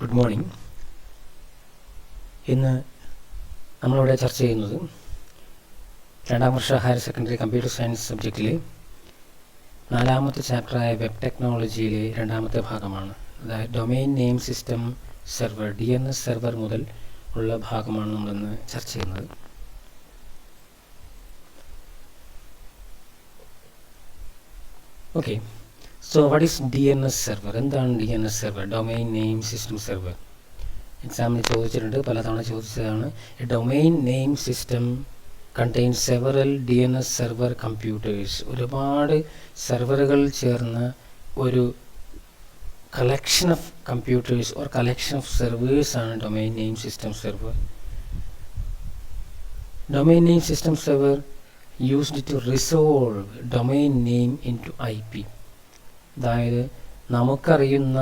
Good morning. ഇന്ന് നമ്മളിവിടെ ചർച്ച ചെയ്യുന്നത് രണ്ടാം വർഷ ഹയർ സെക്കൻഡറി കമ്പ്യൂട്ടർ സയൻസ് സബ്ജക്റ്റിലെ 4ാമത്തെ ചാപ്റ്ററായ വെബ് ടെക്നോളജിയിലെ 2ാമത്തെ ഭാഗമാണ്. അതായത് domain name system server DNS server മുതൽ ഉള്ള ഭാഗമാണ് നമ്മളിന്ന് ചർച്ച ചെയ്യുന്നത്. Okay, so what is DNS server? എന്താണ് DNS server? Domain name system server. എക്സാമിന് ചോദിച്ചിട്ടുണ്ട്, പലതവണ ചോദിച്ചതാണ്. A domain name system contains several DNS server computers. ഒരുപാട് സെർവറുകൾ ചേർന്ന ഒരു collection of computers or collection of servers ആണ് domain name system server. Domain name system server used to resolve domain name into IP. അതായത് നമുക്കറിയുന്ന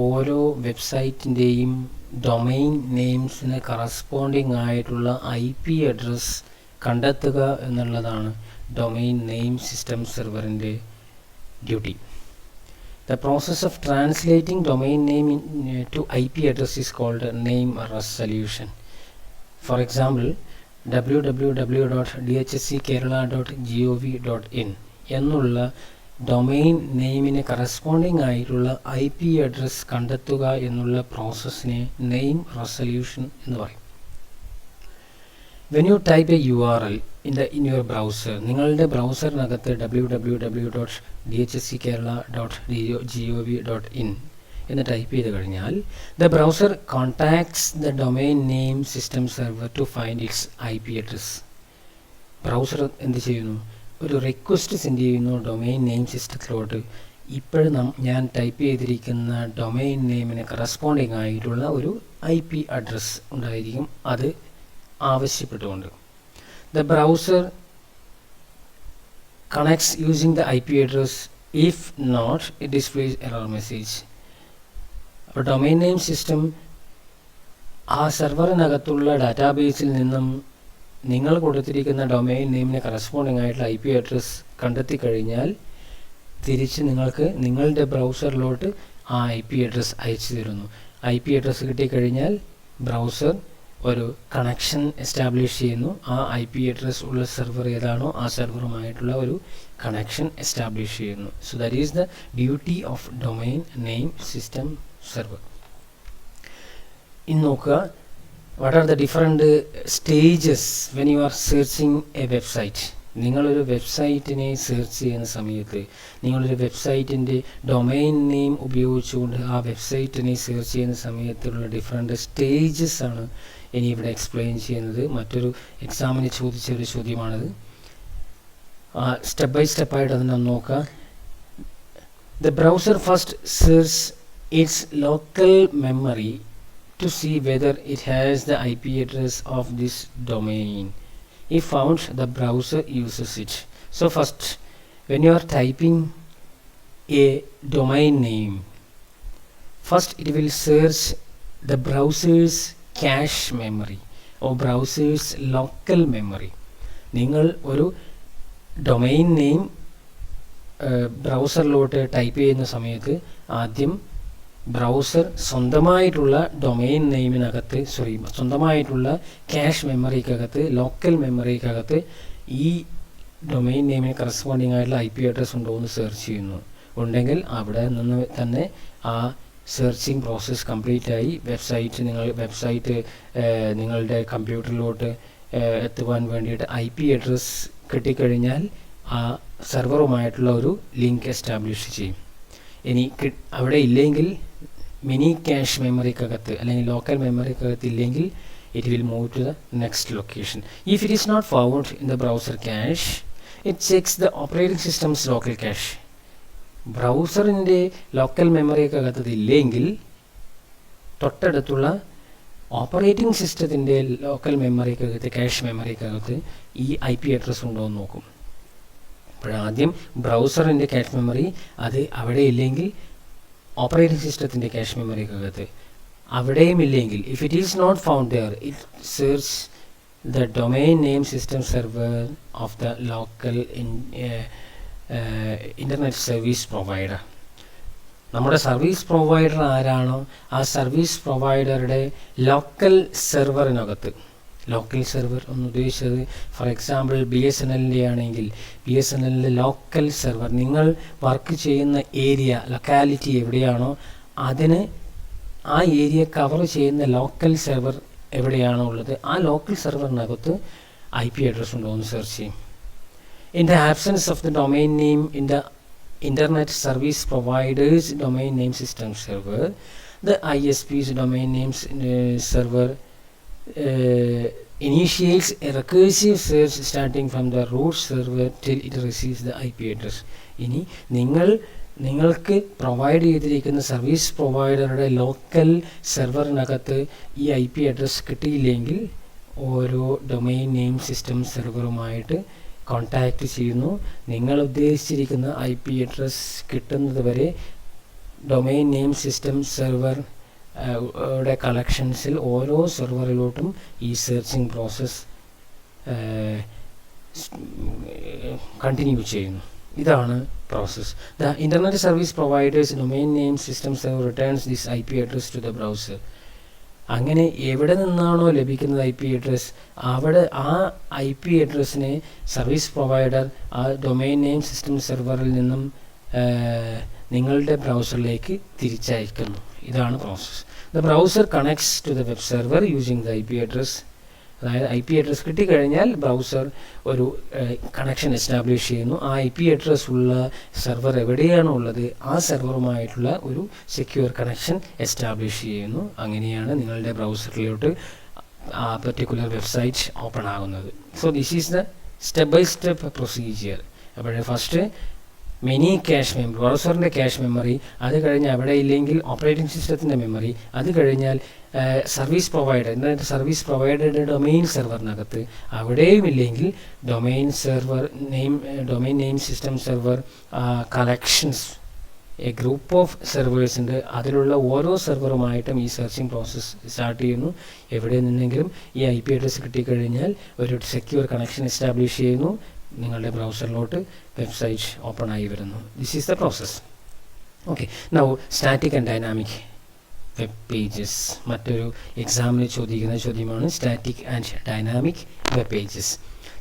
ഓരോ വെബ്സൈറ്റിൻ്റെയും domain നെയിംസിന് കറസ്പോണ്ടിങ് ആയിട്ടുള്ള IP അഡ്രസ് കണ്ടെത്തുക എന്നുള്ളതാണ് ഡൊമെയിൻ നെയിം സിസ്റ്റം സെർവറിൻ്റെ duty. The process of translating domain name to IP address is called name resolution. For example, www.dhsckerala.gov.in എന്നുള്ള ഡൊമെയിൻ നെയിമിന് കറസ്പോണ്ടിങ് ആയിട്ടുള്ള IP അഡ്രസ് കണ്ടെത്തുക എന്നുള്ള പ്രോസസ്സിനെ നെയിം റെസൊല്യൂഷൻ എന്ന് പറയും. When you type a URL in your browser, നിങ്ങളുടെ ബ്രൗസറിനകത്ത് www.dhsckerala.gov.in എന്ന് type ചെയ്ത് കഴിഞ്ഞാൽ the browser contacts the domain name system server to find its IP address. Browser എന്ത് ചെയ്യുന്നു? ഒരു റിക്വസ്റ്റ് സെൻഡ് ചെയ്യുന്നു ഡൊമെയിൻ നെയിം സിസ്റ്റത്തിലോട്ട്. ഇപ്പോഴും ഞാൻ ടൈപ്പ് ചെയ്തിരിക്കുന്ന ഡൊമെയിൻ നെയിമിന് കറസ്പോണ്ടിങ് ആയിട്ടുള്ള ഒരു IP അഡ്രസ് ഉണ്ടായിരിക്കും, അത് ആവശ്യപ്പെട്ടുകൊണ്ട്. The browser connects using the IP address. If not, it displays error message. അപ്പോൾ ഡൊമെയിൻ നെയിം സിസ്റ്റം ആ സെർവറിനകത്തുള്ള ഡാറ്റാബേസിൽ നിന്നും നിങ്ങൾ കൊടുത്തിരിക്കുന്ന ഡൊമെയിൻ നെയിമിന് കറസ്പോണ്ടിങ് ആയിട്ടുള്ള IP അഡ്രസ് കണ്ടെത്തി കഴിഞ്ഞാൽ തിരിച്ച് നിങ്ങൾക്ക് നിങ്ങളുടെ ബ്രൗസറിലോട്ട് ആ IP അഡ്രസ് അയച്ചു തരുന്നു. IP അഡ്രസ് കിട്ടിക്കഴിഞ്ഞാൽ ബ്രൗസർ ഒരു കണക്ഷൻ എസ്റ്റാബ്ലിഷ് ചെയ്യുന്നു. ആ IP അഡ്രസ് ഉള്ള സെർവർ ഏതാണോ ആ സെർവറുമായിട്ടുള്ള ഒരു കണക്ഷൻ എസ്റ്റാബ്ലിഷ് ചെയ്യുന്നു. So that is the duty of domain name system server. ഇന്ന് നോക്കുക, what are the different stages when you are searching A website. നിങ്ങളൊരു വെബ്സൈറ്റിനെ സെർച്ച് ചെയ്യുന്ന സമയത്ത്, നിങ്ങളൊരു വെബ്സൈറ്റിൻ്റെ ഡൊമെയിൻ നെയിം ഉപയോഗിച്ചുകൊണ്ട് ആ വെബ്സൈറ്റിനെ സെർച്ച് ചെയ്യുന്ന സമയത്തുള്ള ഡിഫറെൻറ്റ് സ്റ്റേജസ് ആണ് ഇനി ഇവിടെ എക്സ്പ്ലെയിൻ ചെയ്യുന്നത്. മറ്റൊരു എക്സാമിന് ചോദിച്ച ഒരു ചോദ്യമാണിത്. സ്റ്റെപ്പ് ബൈ സ്റ്റെപ്പായിട്ട് അതിനെ നോക്കുക. The browser first search it's local memory to see whether it has the IP address of this domain. If found, the browser uses it. So first, when you are typing a domain name, first it will search the browser's cache memory or browser's local memory. നിങ്ങൾ ഒരു domain name ബ്രൗസറിലോട്ട് type ചെയ്യുന്ന സമയത്ത് ആദ്യം browser സ്വന്തമായിട്ടുള്ള domain നെയിമിനകത്ത് സ്വന്തമായിട്ടുള്ള cash മെമ്മറിക്കകത്ത്, local മെമ്മറിക്കകത്ത് ഈ domain നെയിമിന് corresponding ആയിട്ടുള്ള IP address ഉണ്ടോ എന്ന് സെർച്ച് ചെയ്യുന്നു. ഉണ്ടെങ്കിൽ അവിടെ നിന്ന് തന്നെ ആ സെർച്ചിങ് പ്രോസസ്സ് കംപ്ലീറ്റ് ആയി വെബ്സൈറ്റ് നിങ്ങളുടെ കമ്പ്യൂട്ടറിലോട്ട് എത്തുവാൻ വേണ്ടിയിട്ട് IP അഡ്രസ് കിട്ടിക്കഴിഞ്ഞാൽ ആ സെർവറുമായിട്ടുള്ള ഒരു ലിങ്ക് എസ്റ്റാബ്ലിഷ് ചെയ്യും. ഇനി അവിടെ ഇല്ലെങ്കിൽ മിനി ക്യാഷ് മെമ്മറിക്കകത്ത് അല്ലെങ്കിൽ ലോക്കൽ മെമ്മറിക്കകത്ത് ഇല്ലെങ്കിൽ it will move to the next location. If it is not found in the browser cache, it checks the operating system's local cache. ബ്രൗസറിൻ്റെ ലോക്കൽ മെമ്മറിക്കകത്ത് ഇല്ലെങ്കിൽ തൊട്ടടുത്തുള്ള ഓപ്പറേറ്റിംഗ് സിസ്റ്റത്തിൻ്റെ ലോക്കൽ മെമ്മറിക്കകത്ത്, ക്യാഷ് മെമ്മറിക്കകത്ത് ഈ IP അഡ്രസ് ഉണ്ടോ എന്ന് നോക്കും. അപ്പോഴാദ്യം ബ്രൗസറിൻ്റെ ക്യാഷ് മെമ്മറി അത് അവിടെ ഇല്ലെങ്കിൽ ഓപ്പറേറ്റിംഗ് സിസ്റ്റത്തിൻ്റെ ക്യാഷ് മെമ്മറിക്കകത്ത് അവിടെയും ഇല്ലെങ്കിൽ, if it is not found there, it search the domain name system server of the local internet service provider. നമ്മുടെ സർവീസ് പ്രൊവൈഡർ ആരാണോ ആ സർവീസ് പ്രൊവൈഡറുടെ ലോക്കൽ സെർവറിനകത്ത്, ലോക്കൽ സെർവർ എന്ന് ഉദ്ദേശിച്ചത് ഫോർ എക്സാമ്പിൾ BSNLൻ്റെ ആണെങ്കിൽ BSNLൻ്റെ ലോക്കൽ സെർവർ, നിങ്ങൾ വർക്ക് ചെയ്യുന്ന ഏരിയ ലൊക്കാലിറ്റി എവിടെയാണോ അതിന് ആ ഏരിയ കവർ ചെയ്യുന്ന ലോക്കൽ സെർവർ എവിടെയാണോ ഉള്ളത് ആ ലോക്കൽ സെർവറിനകത്ത് IP അഡ്രസ് ഉണ്ടോ എന്ന് സെർച്ച് ചെയ്യും. In the absence of the domain name in the Internet Service Provider's domain name system server, the ISP's domain names server initiates a recursive search starting from the root server till it receives the IP address. ഇനി നിങ്ങൾക്ക് provide ചെയ്തിരിക്കുന്ന service പ്രൊവൈഡറുടെ local സെർവറിനകത്ത് ഈ IP address കിട്ടിയില്ലെങ്കിൽ ഓരോ domain name system സെർവറുമായിട്ട് contact ചെയ്യുന്നു. നിങ്ങൾ ഉദ്ദേശിച്ചിരിക്കുന്ന IP address കിട്ടുന്നത് വരെ ഡൊമെയിൻ നെയിം സിസ്റ്റം സെർവർ യുടെ കളക്ഷൻസിൽ ഓരോ സെർവറിലോട്ടും ഈ സെർച്ചിങ് പ്രോസസ്സ് കണ്ടിന്യൂ ചെയ്യുന്നു. ഇതാണ് process. The internet service providers domain name system server returns this IP address to the browser. അങ്ങനെ എവിടെ നിന്നാണോ ലഭിക്കുന്നത് IP അഡ്രസ് അവിടെ ആ IP അഡ്രസ്സിനെ സർവീസ് പ്രൊവൈഡർ ആ ഡൊമെയിൻ നെയിം സിസ്റ്റം സെർവറിൽ നിന്നും നിങ്ങളുടെ ബ്രൗസറിലേക്ക് തിരിച്ചയക്കുന്നു. ഇതാണ് process. The browser connects to the web server using the IP address. അതായത് IP അഡ്രസ് കിട്ടിക്കഴിഞ്ഞാൽ ബ്രൗസർ ഒരു കണക്ഷൻ എസ്റ്റാബ്ലിഷ് ചെയ്യുന്നു. ആ IP അഡ്രസ് ഉള്ള സെർവർ എവിടെയാണോ ഉള്ളത് ആ സെർവറുമായിട്ടുള്ള ഒരു സെക്യൂർ കണക്ഷൻ എസ്റ്റാബ്ലിഷ് ചെയ്യുന്നു. അങ്ങനെയാണ് നിങ്ങളുടെ ബ്രൗസറിലോട്ട് ആ പർട്ടിക്കുലർ വെബ്സൈറ്റ് ഓപ്പൺ ആകുന്നത്. So this is the step by step procedure. അപ്പോൾ ഫസ്റ്റ് മിനി ക്യാഷ് മെമ്മറി, ബ്രൗസറിൻ്റെ ക്യാഷ് മെമ്മറി, അത് കഴിഞ്ഞ് അവിടെ ഇല്ലെങ്കിൽ ഓപ്പറേറ്റിംഗ് സിസ്റ്റത്തിൻ്റെ മെമ്മറി, അത് കഴിഞ്ഞാൽ സർവീസ് പ്രൊവൈഡർ, എന്നിട്ട് സർവീസ് പ്രൊവൈഡറുടെ ഡൊമെയിൻ സെർവറിനകത്ത്, അവിടെയും ഇല്ലെങ്കിൽ domain name system server collections, a group of servers ഉണ്ട്. അതിലുള്ള ഓരോ സെർവറുമായിട്ടും ഈ സെർച്ചിങ് പ്രോസസ്സ് സ്റ്റാർട്ട് ചെയ്യുന്നു. എവിടെ നിന്നെങ്കിലും ഈ IP അഡ്രസ് കിട്ടിക്കഴിഞ്ഞാൽ ഒരു സെക്യൂർ കണക്ഷൻ എസ്റ്റാബ്ലിഷ് ചെയ്യുന്നു. നിങ്ങളുടെ ബ്രൗസറിലോട്ട് വെബ്സൈറ്റ് ഓപ്പൺ ആയി വരുന്നു. This is the process. Okay, now static and dynamic web pages. മറ്റൊരു എക്സാമിന് ചോദിക്കുന്ന ചോദ്യമാണ് static and dynamic web pages.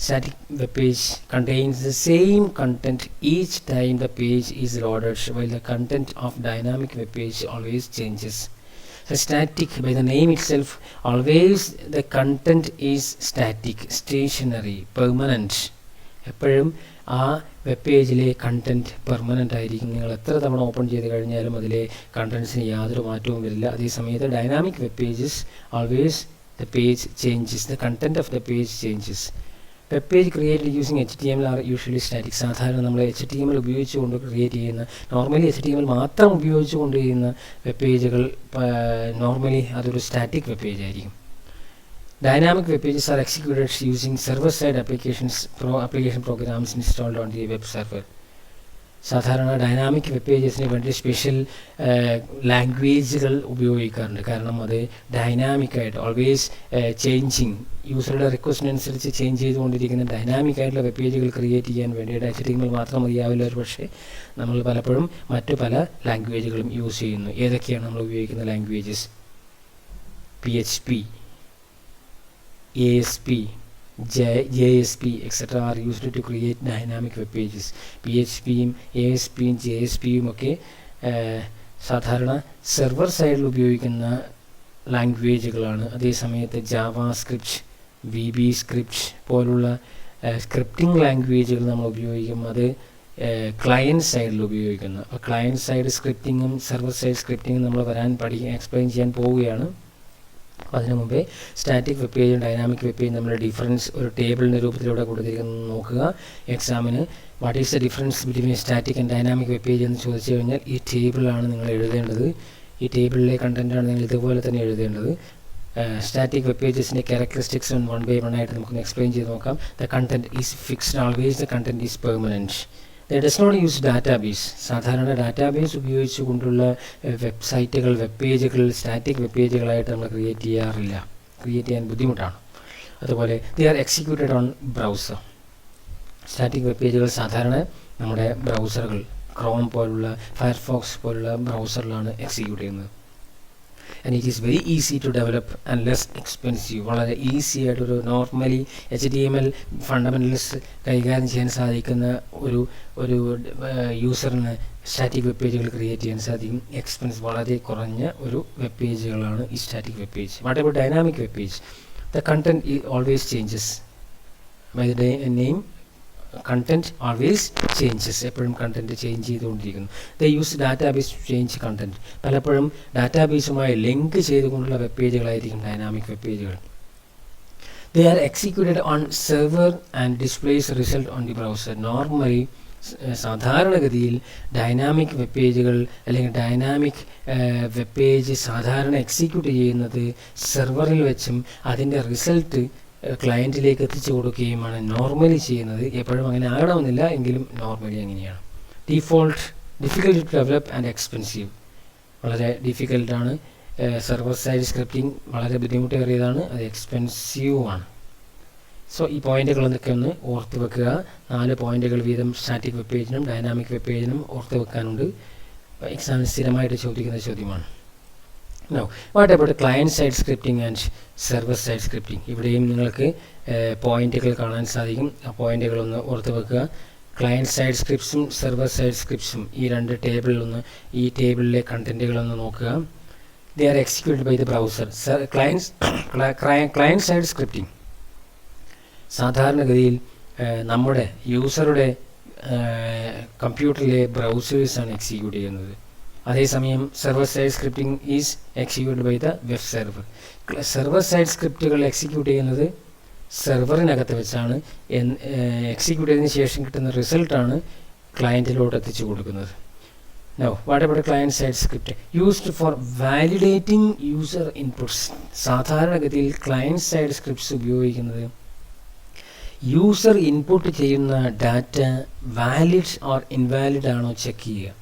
Static web page contains the same content each time the page is loaded, while the content of dynamic web page always changes. So static, by the name itself, always the content is static, stationary, permanent. എപ്പോഴും ആ web പേജിലെ content permanent ആയിരിക്കും. നിങ്ങൾ എത്ര തവണ open ചെയ്ത് കഴിഞ്ഞാലും അതിലെ കണ്ടൻസിന് യാതൊരു മാറ്റവും വരില്ല. അതേസമയത്ത് dynamic web pages always the page changes, the content of the page changes. Web page create using HTML are usually static. സാധാരണ നമ്മൾ HTML ഉപയോഗിച്ചുകൊണ്ട് ക്രിയേറ്റ് ചെയ്യുന്ന, നോർമലി HTML മാത്രം ഉപയോഗിച്ചുകൊണ്ട് ചെയ്യുന്ന വെബ് പേജുകൾ നോർമലി അതൊരു സ്റ്റാറ്റിക് വെബ് പേജ് ആയിരിക്കും. Dynamic web pages are executed using server-side application programs installed on the web server. സാധാരണ ഡൈനാമിക് വെബ് പേജസിന് വേണ്ടി സ്പെഷ്യൽ ലാംഗ്വേജുകൾ ഉപയോഗിക്കാറുണ്ട്. കാരണം അത് ഡൈനാമിക്കായിട്ട് ഓൾവേസ് ചേഞ്ചിങ്, യൂസറുടെ റിക്വസ്റ്റിനനുസരിച്ച് ചേഞ്ച് ചെയ്തുകൊണ്ടിരിക്കുന്ന ഡൈനാമിക് ആയിട്ടുള്ള വെബ് പേജുകൾ ക്രിയേറ്റ് ചെയ്യാൻ വേണ്ടിയിട്ട് HTML മാത്രം മതിയാവില്ല. ഒരു പക്ഷേ നമ്മൾ പലപ്പോഴും മറ്റു പല ലാംഗ്വേജുകളും യൂസ് ചെയ്യുന്നു. ഏതൊക്കെയാണ് നമ്മൾ ഉപയോഗിക്കുന്ന languages? PHP, ASP, JSP, etc. are used to create dynamic web pages. PHPയും ASPയും JSPയും ഒക്കെ സാധാരണ സെർവർ സൈഡിൽ ഉപയോഗിക്കുന്ന ലാംഗ്വേജുകളാണ്. അതേസമയത്ത് ജാവാസ്ക്രിപ്റ്റ്, VB സ്ക്രിപ്റ്റ് പോലുള്ള സ്ക്രിപ്റ്റിംഗ് ലാംഗ്വേജുകൾ നമ്മൾ ഉപയോഗിക്കും. അത് ക്ലയൻറ്റ് സൈഡിൽ ഉപയോഗിക്കുന്നു. അപ്പോൾ ക്ലയൻറ്റ് സൈഡ് സ്ക്രിപ്റ്റിങ്ങും സെർവർ സൈഡ് സ്ക്രിപ്റ്റിങ്ങും നമ്മൾ എക്സ്പ്ലെയിൻ ചെയ്യാൻ പോവുകയാണ്. അതിനു മുമ്പേ സ്റ്റാറ്റിക് വെബ് പേജും ഡൈനാമിക് വെബ് പേജും തമ്മിലുള്ള ഡിഫറൻസ് ഒരു ടേബിളിൻ്റെ രൂപത്തിലൂടെ കൊടുത്തിരിക്കുന്നത് നോക്കുക. എക്സാമിന് what is the difference between static and dynamic web page എന്ന് ചോദിച്ചു കഴിഞ്ഞാൽ ഈ ടേബിളാണ് നിങ്ങൾ എഴുതേണ്ടത്. ഈ ടേബിളിലെ കണ്ടൻറ്റാണ് നിങ്ങൾ ഇതുപോലെ തന്നെ എഴുതേണ്ടത്. സ്റ്റാറ്റിക് വെബ് പേജസിൻ്റെ ക്യാരക്ടറിസ്റ്റിക്സ് 1 by 1 ആയിട്ട് നമുക്കൊന്ന് എക്സ്പ്ലെയിൻ ചെയ്ത് നോക്കാം. The content is fixed, always the content is permanent. It does not use database. സാധാരണ ഡാറ്റാബേസ് ഉപയോഗിച്ചുകൊണ്ടുള്ള വെബ്സൈറ്റുകൾ, വെബ് പേജുകൾ സ്റ്റാറ്റിക് വെബ് പേജുകളായിട്ട് നമ്മൾ ക്രിയേറ്റ് ചെയ്യാറില്ല. ക്രിയേറ്റ് ചെയ്യാൻ ബുദ്ധിമുട്ടാണ്. അതുപോലെ they are executed on browser. Static web പേജുകൾ സാധാരണ നമ്മുടെ ബ്രൗസറുകൾ ക്രോം പോലുള്ള ഫയർഫോക്സ് പോലുള്ള ബ്രൗസറിലാണ് എക്സിക്യൂട്ട് ചെയ്യുന്നത്. And it is very easy to develop and less expensive. വളരെ ഈസി ആയിട്ടൊരു നോർമലി HTML ഫണ്ടമെൻ്റൽസ് കൈകാര്യം ചെയ്യാൻ സാധിക്കുന്ന ഒരു യൂസറിന് സ്റ്റാറ്റിക് വെബ് പേജുകൾ ക്രിയേറ്റ് ചെയ്യാൻ സാധിക്കും. എക്സ്പെൻസ് വളരെ കുറഞ്ഞ ഒരു വെബ് പേജുകളാണ് ഈ static web page. What about dynamic web page? The content always changes. By the name content always changes. എപ്പോഴും കണ്ടന്റ് ചേഞ്ച് ചെയ്തുകൊണ്ടിരിക്കുന്നു. The use database to change content. പലപ്പോഴും ഡാറ്റാബേസുമായി ലിങ്ക് ചെയ്തുകൊണ്ടുള്ള വെബ് പേജുകളായിരിക്കും ഡൈനാമിക് വെബ് പേജുകൾ. They are executed on server and displays result on the browser. Normally സാധാരണഗതിയിൽ dynamic web പേജുകൾ അല്ലെങ്കിൽ ഡൈനാമിക് വെബ് പേജ് സാധാരണ എക്സിക്യൂട്ട് ചെയ്യുന്നത് സെർവറിൽ വെച്ചും അതിൻ്റെ റിസൾട്ട് ക്ലയൻറ്റിലേക്ക് എത്തിച്ചു കൊടുക്കുകയുമാണ് നോർമലി ചെയ്യുന്നത്. എപ്പോഴും അങ്ങനെ ആകണമെന്നില്ല, എങ്കിലും നോർമലി അങ്ങനെയാണ്. Difficult to develop and expensive. വളരെ ഡിഫിക്കൽട്ടാണ്. സെർവർ സൈഡ് സ്ക്രിപ്റ്റിംഗ് വളരെ ബുദ്ധിമുട്ടേറിയതാണ്, അത് എക്സ്പെൻസീവുമാണ്. സോ ഈ പോയിന്റുകളൊക്കെ ഒന്ന് ഓർത്ത് വെക്കുക. 4 പോയിന്റുകൾ വീതം സ്റ്റാറ്റിക് വെബ് പേജിനും ഡൈനാമിക് വെബ് പേജിനും ഓർത്ത് വെക്കാനുണ്ട്. എക്സാമിന് സ്ഥിരമായിട്ട് ചോദിക്കുന്ന ചോദ്യമാണ്. Now, what about client side scripting and server side scripting? ഇവിടെയും നിങ്ങൾക്ക് പോയിന്റുകൾ കാണാൻ സാധിക്കും. ആ പോയിന്റുകളൊന്ന് ഓർത്ത് വെക്കുക. ക്ലയൻറ്റ് സൈഡ് സ്ക്രിപ്റ്റ്സും സെർവർ സൈഡ് സ്ക്രിപ്റ്റ്സും ഈ 2 ടേബിളിലൊന്ന് ഈ ടേബിളിലെ കണ്ടന്റുകളൊന്ന് നോക്കുക. They are executed by the browser. Client side scripting സാധാരണഗതിയിൽ നമ്മുടെ യൂസറുടെ കമ്പ്യൂട്ടറിലെ ബ്രൗസേഴ്സാണ് എക്സിക്യൂട്ട് ചെയ്യുന്നത്. അതേസമയം server side scripting is executed by the web server. Server side സ്ക്രിപ്റ്റുകൾ എക്സിക്യൂട്ട് ചെയ്യുന്നത് സെർവറിനകത്ത് വെച്ചാണ്. എക്സിക്യൂട്ട് ചെയ്തതിന് ശേഷം കിട്ടുന്ന റിസൾട്ടാണ് ക്ലയൻറ്റിലോട്ട് എത്തിച്ചു കൊടുക്കുന്നത്. Now, what about client side script? Used for validating user inputs. സാധാരണഗതിയിൽ ക്ലയൻറ്റ് സൈഡ് സ്ക്രിപ്റ്റ്സ് ഉപയോഗിക്കുന്നത് യൂസർ ഇൻപുട്ട് ചെയ്യുന്ന ഡാറ്റ വാലിഡ് ഓർ ഇൻവാലിഡ് ആണോ ചെക്ക് ചെയ്യുക.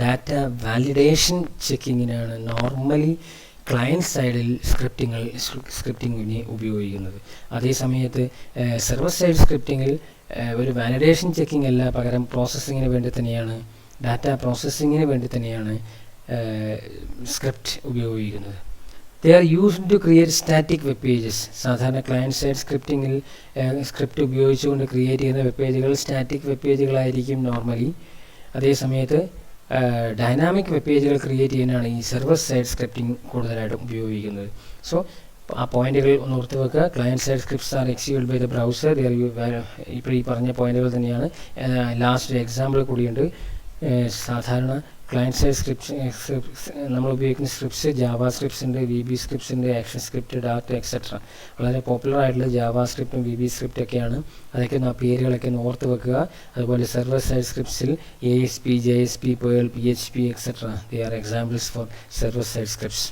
ഡാറ്റ വാലിഡേഷൻ ചെക്കിങ്ങിനാണ് നോർമലി ക്ലയൻറ്റ് സൈഡിൽ സ്ക്രിപ്റ്റിങ്ങിനെ ഉപയോഗിക്കുന്നത്. അതേസമയത്ത് സെർവർ സൈഡ് സ്ക്രിപ്റ്റിങ്ങിൽ ഒരു വാലിഡേഷൻ ചെക്കിംഗ് അല്ല, പകരം പ്രോസസ്സിങ്ങിന് വേണ്ടി തന്നെയാണ്, ഡാറ്റ പ്രോസസ്സിങ്ങിന് വേണ്ടി തന്നെയാണ് സ്ക്രിപ്റ്റ് ഉപയോഗിക്കുന്നത്. They are used to create static web pages. സാധാരണ ക്ലയൻറ്റ് സൈഡ് സ്ക്രിപ്റ്റിങ്ങിൽ സ്ക്രിപ്റ്റ് ഉപയോഗിച്ചുകൊണ്ട് ക്രിയേറ്റ് ചെയ്യുന്ന വെബ് പേജുകൾ സ്റ്റാറ്റിക് വെബ് പേജുകളായിരിക്കും നോർമലി. അതേസമയത്ത് ഡൈനാമിക് വെബ് പേജുകൾ ക്രിയേറ്റ് ചെയ്യാനാണ് ഈ സെർവർ സൈഡ് സ്ക്രിപ്റ്റിംഗ് കൂടുതലായിട്ടും ഉപയോഗിക്കുന്നത്. സോ ആ പോയിന്റുകൾ ഒന്ന് ഓർത്ത് വെക്കുക. Client side scripts are executed by the browser. ഇപ്പോൾ ഈ പറഞ്ഞ പോയിന്റുകൾ തന്നെയാണ്. ലാസ്റ്റ് എക്സാമ്പിൾ കൂടിയുണ്ട്. സാധാരണ ക്ലയൻറ്റ് സൈഡ് സ്ക്രിപ്റ്റ് നമ്മൾ ഉപയോഗിക്കുന്ന സ്ക്രിപ്റ്റ്സ് ജാവ സ്ക്രിപ്റ്റ്സ് ഉണ്ട്, VB സ്ക്രിപ്റ്റ്സ് ഉണ്ട്, ആക്ഷൻ സ്ക്രിപ്റ്റ്, ഡാറ്റ എക്സെട്ര. വളരെ പോപ്പുലർ ആയിട്ടുള്ള ജാവ സ്ക്രിപ്റ്റും VB സ്ക്രിപ്റ്റ് ഒക്കെയാണ്. അതൊക്കെ ആ പേരുകളൊക്കെ ഒന്ന് ഓർത്ത് വെക്കുക. അതുപോലെ സെർവർ സൈഡ് സ്ക്രിപ്റ്റ്സിൽ ASP, JSP, Perl, PHP etcetera. They are examples for server side scripts.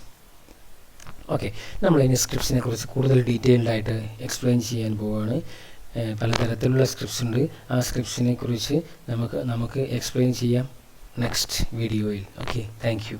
Okay, നമ്മളിനി സ്ക്രിപ്റ്റ്സിനെ കുറിച്ച് കൂടുതൽ ഡീറ്റെയിൽഡ് ആയിട്ട് എക്സ്പ്ലെയിൻ ചെയ്യാൻ പോവുകയാണ്. പലതരത്തിലുള്ള സ്ക്രിപ്റ്റ്സ് ഉണ്ട്. ആ സ്ക്രിപ്റ്റ്സിനെ കുറിച്ച് നമുക്ക് എക്സ്പ്ലെയിൻ ചെയ്യാം നെക്സ്റ്റ് വീഡിയോയിൽ. Okay, thank you.